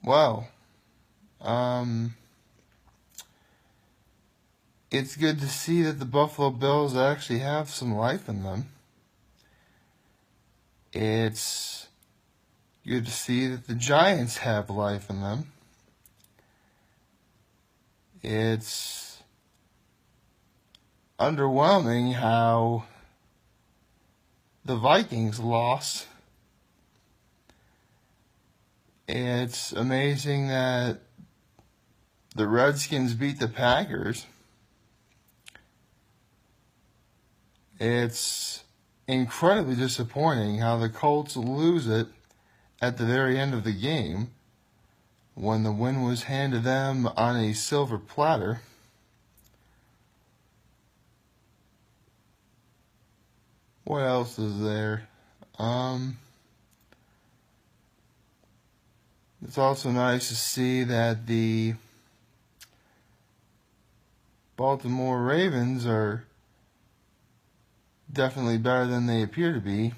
Well, it's good to see that the Buffalo Bills actually have some life in them. It's good to see that the Giants have life in them. It's underwhelming how the Vikings lost. It's amazing that the Redskins beat the Packers. It's incredibly disappointing how the Colts lose it at the very end of the game when the win was handed them on a silver platter. What else is there? It's also nice to see that the Baltimore Ravens are definitely better than they appear to be.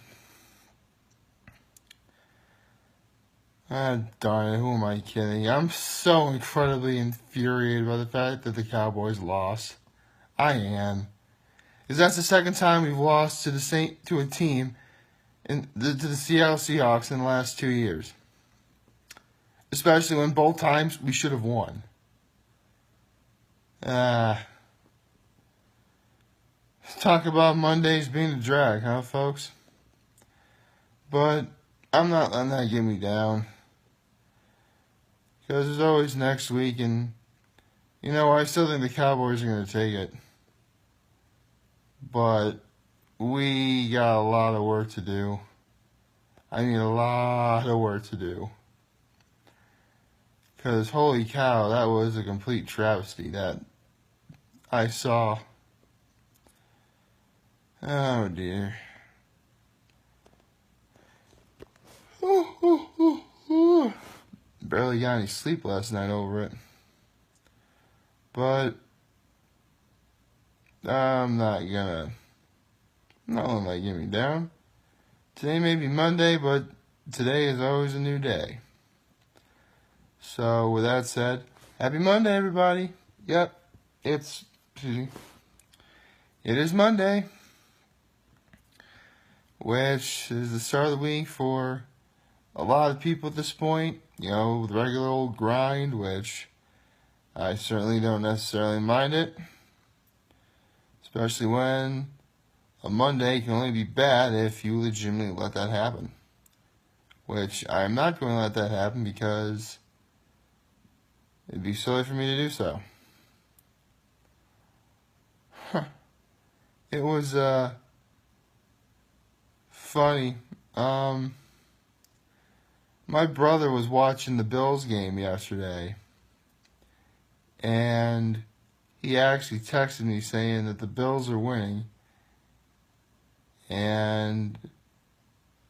Darn it, who am I kidding? I'm so incredibly infuriated by the fact that the Cowboys lost. I am. Because that's the second time we've lost to a team to the Seattle Seahawks in the last 2 years. Especially when both times we should have won. Talk about Mondays being a drag, huh, folks? But I'm not letting that get me down. Because there's always next week, and, I still think the Cowboys are going to take it. But we got a lot of work to do. I mean, a lot of work to do. Because, holy cow, that was a complete travesty that I saw. Oh, dear. Barely got any sleep last night over it. But I'm not letting that get me down. Today may be Monday, but today is always a new day. So, with that said, happy Monday, everybody. Yep, it is Monday, which is the start of the week for a lot of people at this point. The regular old grind, which I certainly don't necessarily mind it. Especially when a Monday can only be bad if you legitimately let that happen. Which I'm not going to let that happen because it'd be silly for me to do so. It was funny. My brother was watching the Bills game yesterday, and he actually texted me saying that the Bills are winning, and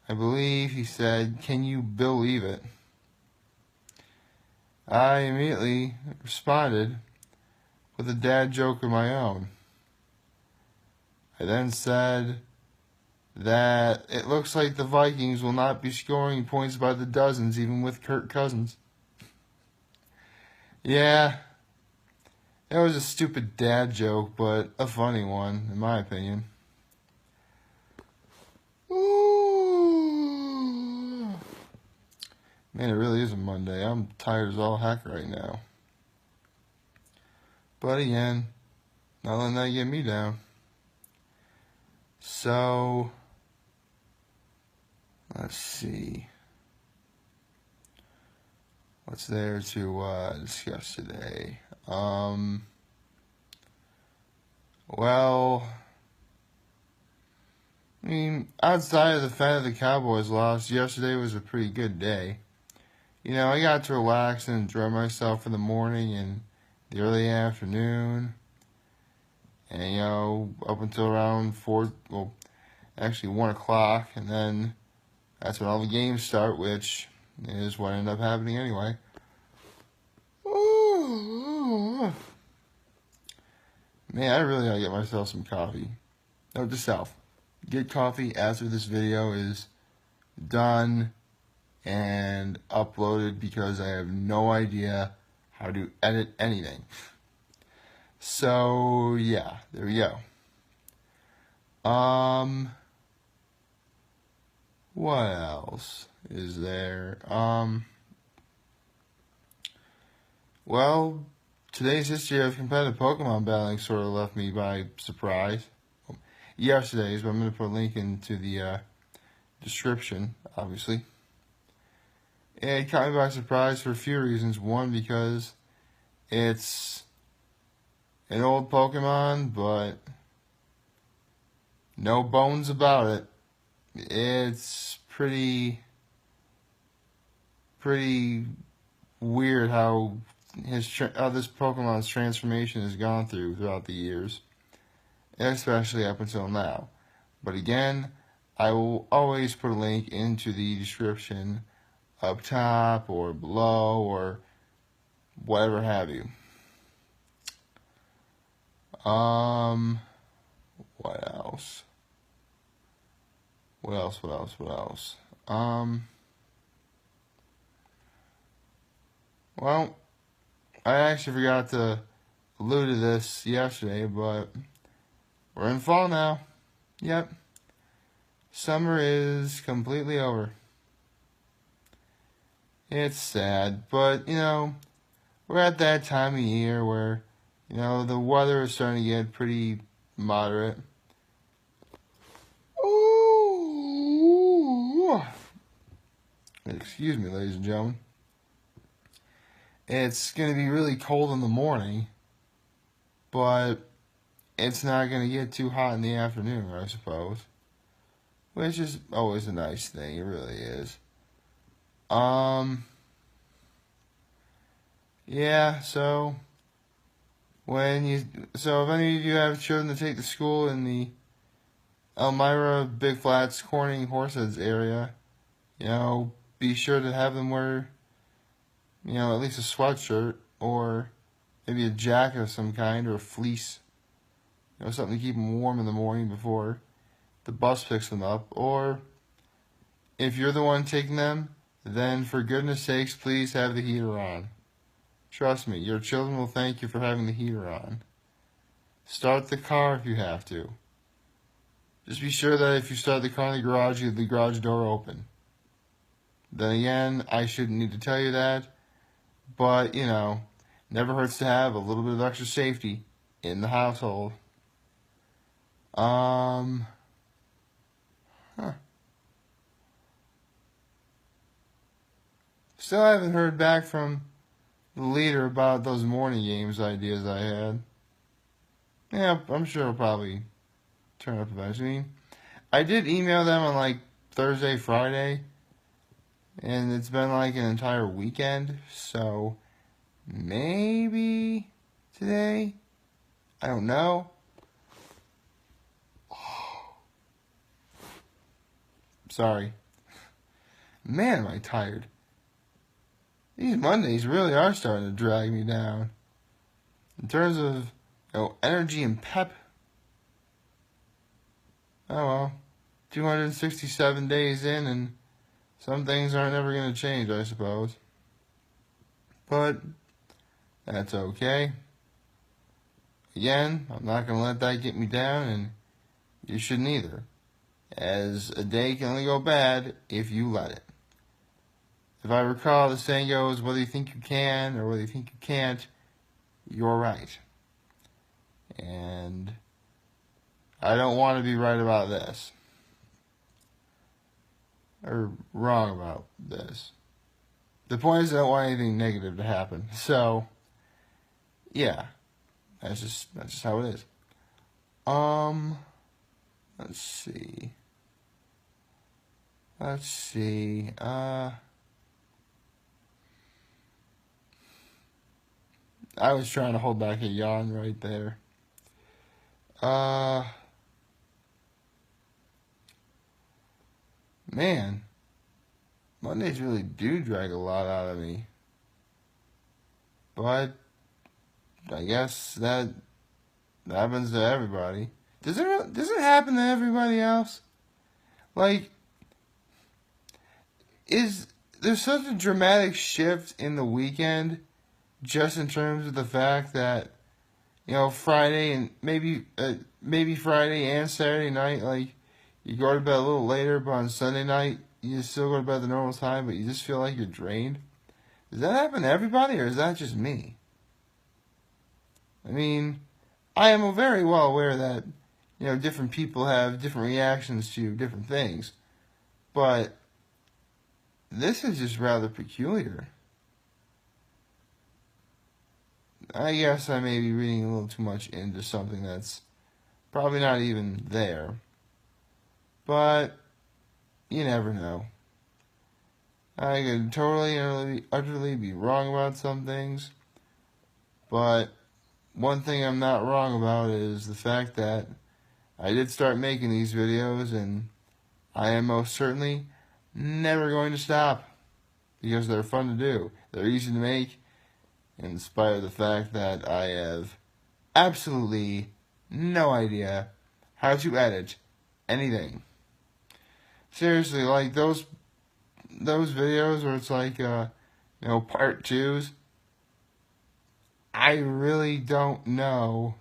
I believe he said, "Can you believe it?" I immediately responded with a dad joke of my own. I then said that it looks like the Vikings will not be scoring points by the dozens even with Kirk Cousins. Yeah, that was a stupid dad joke, but a funny one, in my opinion. Ooh. Man, it really is a Monday. I'm tired as all heck right now. But again, not letting that get me down. So, let's see. What's there to discuss today? Well, I mean, outside of the fact that the Cowboys lost, yesterday was a pretty good day. I got to relax and enjoy myself in the morning and the early afternoon. And, up until around 1 o'clock. And then that's when all the games start, which is what ended up happening anyway. Ooh. Man, I really gotta get myself some coffee. Note to self. Get coffee after this video is done and uploaded because I have no idea how to edit anything. So yeah, there we go. What else is there? Well, today's history of competitive Pokemon battling sort of left me by surprise. Yesterday's, but I'm going to put a link into the description, obviously. It caught me by surprise for a few reasons. One, because it's an old Pokemon, but no bones about it. It's pretty weird how this Pokemon's transformation has gone throughout the years, especially up until now. But again, I will always put a link into the description up top or below or whatever have you. What else? Well, I actually forgot to allude to this yesterday, but we're in fall now. Yep. Summer is completely over. It's sad, but, we're at that time of year where, the weather is starting to get pretty moderate. Ooh. Excuse me, ladies and gentlemen. It's going to be really cold in the morning, but it's not going to get too hot in the afternoon, I suppose. Which is always a nice thing, it really is. Yeah, so if any of you have children to take to school in the Elmira, Big Flats, Corning, Horseheads area, be sure to have them wear, at least a sweatshirt or maybe a jacket of some kind or a fleece, something to keep them warm in the morning before the bus picks them up. Or if you're the one taking them, then for goodness sakes, please have the heater on. Trust me, your children will thank you for having the heater on. Start the car if you have to. Just be sure that if you start the car in the garage, you have the garage door open. Then again, I shouldn't need to tell you that, but, never hurts to have a little bit of extra safety in the household. Still haven't heard back from the leader about those morning games ideas I had. Yeah, I'm sure it'll probably turn up eventually. I did email them on Thursday, Friday, and it's been an entire weekend, so maybe today? I don't know. Sorry. Man, am I tired. These Mondays really are starting to drag me down. In terms of, energy and pep. Oh well. 267 days in, and some things aren't ever going to change, I suppose. But that's okay. Again, I'm not going to let that get me down, and you shouldn't either. As a day can only go bad if you let it. If I recall, the saying goes, whether you think you can or whether you think you can't, you're right. And I don't want to be right about this. Or wrong about this. The point is I don't want anything negative to happen. So, yeah. That's just how it is. Let's see. I was trying to hold back a yawn right there. Man, Mondays really do drag a lot out of me. But I guess that happens to everybody. Does it happen to everybody else? Is there's such a dramatic shift in the weekend, just in terms of the fact that, you know, Friday and maybe Friday and Saturday night, like, you go to bed a little later, but on Sunday night you still go to bed at the normal time, but you just feel like you're drained. Does that happen to everybody, or is that just me? I mean, I am very well aware that, you know, different people have different reactions to different things, but this is just rather peculiar. I guess I may be reading a little too much into something that's probably not even there. But you never know. I could totally, utterly be wrong about some things. But one thing I'm not wrong about is the fact that I did start making these videos, and I am most certainly never going to stop, because they're fun to do. They're easy to make, in spite of the fact that I have absolutely no idea how to edit anything. Seriously, like those videos where it's like you know, part 2s, I really don't know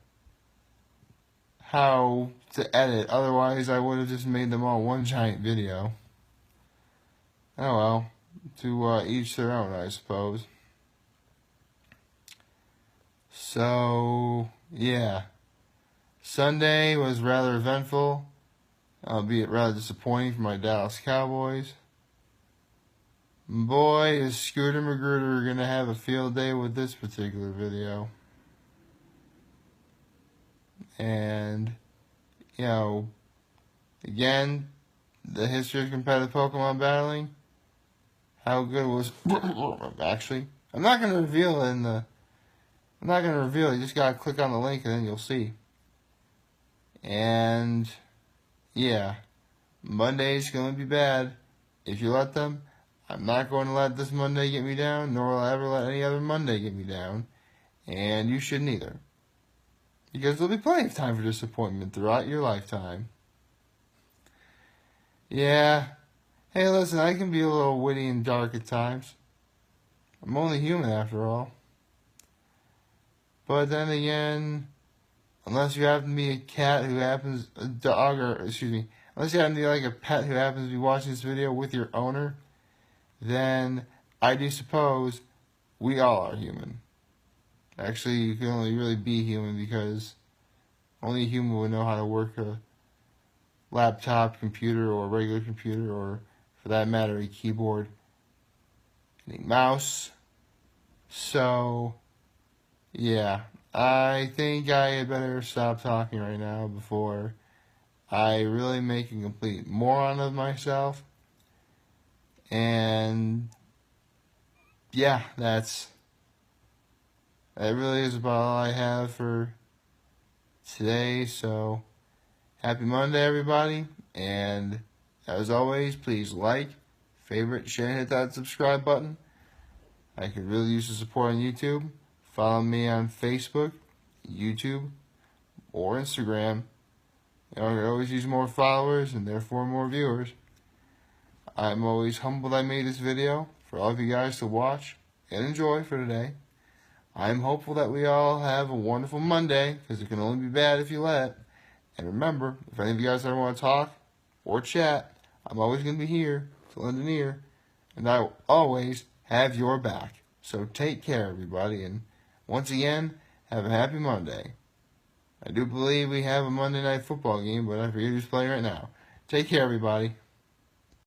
how to edit. Otherwise I would have just made them all one giant video. Oh well, to each their own, I suppose. So, yeah. Sunday was rather eventful, albeit rather disappointing for my Dallas Cowboys. Boy, is Scooter Magruder going to have a field day with this particular video. And, you know, again, the history of competitive Pokemon battling. How good was... Actually, I'm not going to reveal it you just gotta click on the link and then you'll see. And, yeah, Monday's gonna be bad if you let them. I'm not going to let this Monday get me down, nor will I ever let any other Monday get me down. And you shouldn't either. Because there'll be plenty of time for disappointment throughout your lifetime. Yeah. Hey, listen, I can be a little witty and dark at times. I'm only human after all. But then again, unless you happen to be a cat who happens, unless you happen to be like a pet who happens to be watching this video with your owner, then I do suppose we all are human. Actually, you can only really be human because only a human would know how to work a laptop, computer, or a regular computer, or for that matter, a keyboard and a mouse. So, yeah, I think I had better stop talking right now before I really make a complete moron of myself. And yeah, that really is about all I have for today. So happy Monday, everybody. And as always, please like, favorite, share, and hit that subscribe button. I could really use the support on YouTube. Follow me on Facebook, YouTube, or Instagram. You know, I could always use more followers and therefore more viewers. I'm always humbled I made this video for all of you guys to watch and enjoy for today. I'm hopeful that we all have a wonderful Monday, because it can only be bad if you let. And remember, if any of you guys ever want to talk or chat, I'm always going to be here to lend an ear, and I will always have your back. So take care, everybody, and once again, have a happy Monday. I do believe we have a Monday night football game, but I forget who's playing right now. Take care, everybody.